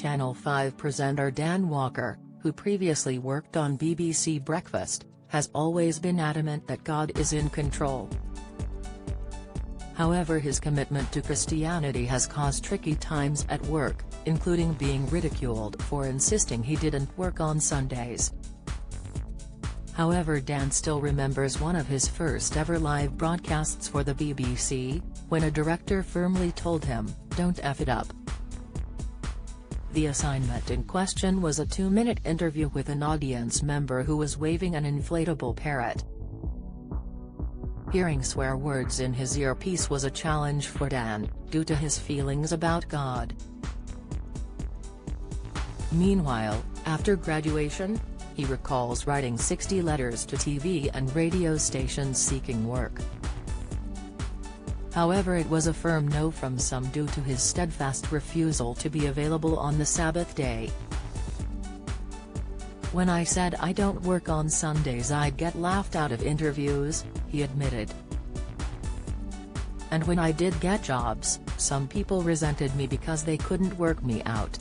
Channel 5 presenter Dan Walker, who previously worked on BBC Breakfast, has always been adamant that God is in control. However, his commitment to Christianity has caused tricky times at work, including being ridiculed for insisting he didn't work on Sundays. However, Dan still remembers one of his first ever live broadcasts for the BBC, when a director firmly told him, "Don't F it up." The assignment in question was a 2-minute interview with an audience member who was waving an inflatable parrot. Hearing swear words in his earpiece was a challenge for Dan, due to his feelings about God. Meanwhile, after graduation, he recalls writing 60 letters to TV and radio stations seeking work. However, it was a firm no from some due to his steadfast refusal to be available on the Sabbath day. "When I said I don't work on Sundays, I'd get laughed out of interviews," he admitted. "And when I did get jobs, some people resented me because they couldn't work me out.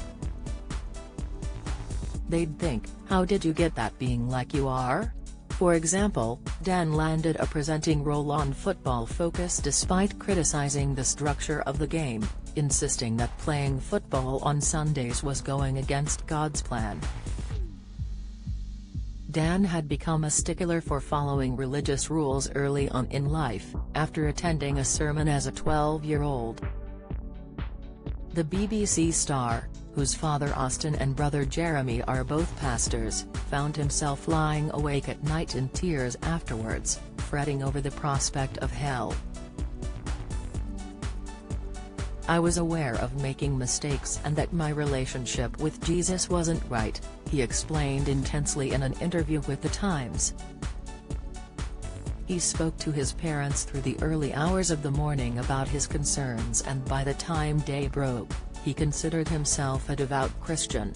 They'd think, 'How did you get that being like you are?'" For example, Dan landed a presenting role on Football Focus despite criticizing the structure of the game, insisting that playing football on Sundays was going against God's plan. Dan had become a stickler for following religious rules early on in life, after attending a sermon as a 12-year-old. The BBC star, whose father Austin and brother Jeremy are both pastors, found himself lying awake at night in tears afterwards, fretting over the prospect of hell. "I was aware of making mistakes and that my relationship with Jesus wasn't right," he explained intensely in an interview with The Times. He spoke to his parents through the early hours of the morning about his concerns, and by the time day broke, he considered himself a devout Christian.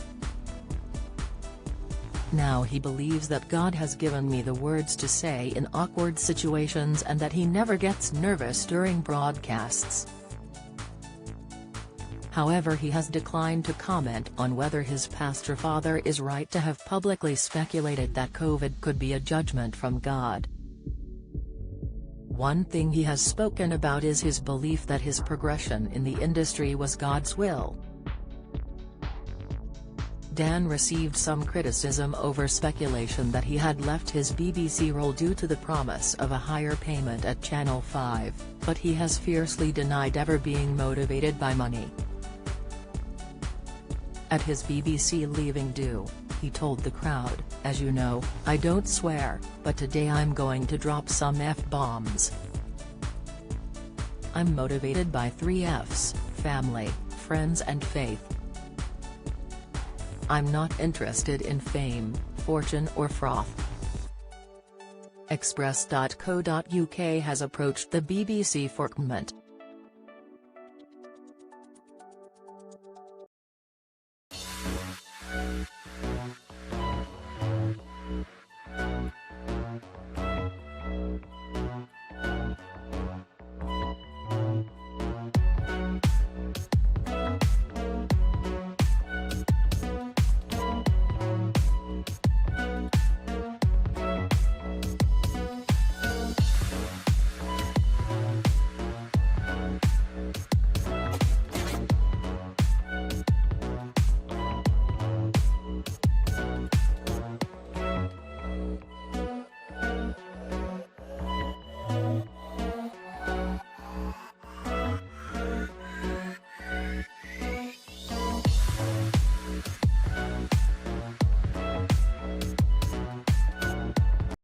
"Now he believes that God has given me the words to say in awkward situations and that he never gets nervous during broadcasts." However, he has declined to comment on whether his pastor father is right to have publicly speculated that COVID could be a judgment from God. One thing he has spoken about is his belief that his progression in the industry was God's will. Dan received some criticism over speculation that he had left his BBC role due to the promise of a higher payment at Channel 5, but he has fiercely denied ever being motivated by money. At his BBC leaving do, he told the crowd, "As you know, I don't swear, but today I'm going to drop some F-bombs. I'm motivated by 3 Fs, family, friends and faith. I'm not interested in fame, fortune or froth." Express.co.uk has approached the BBC for comment.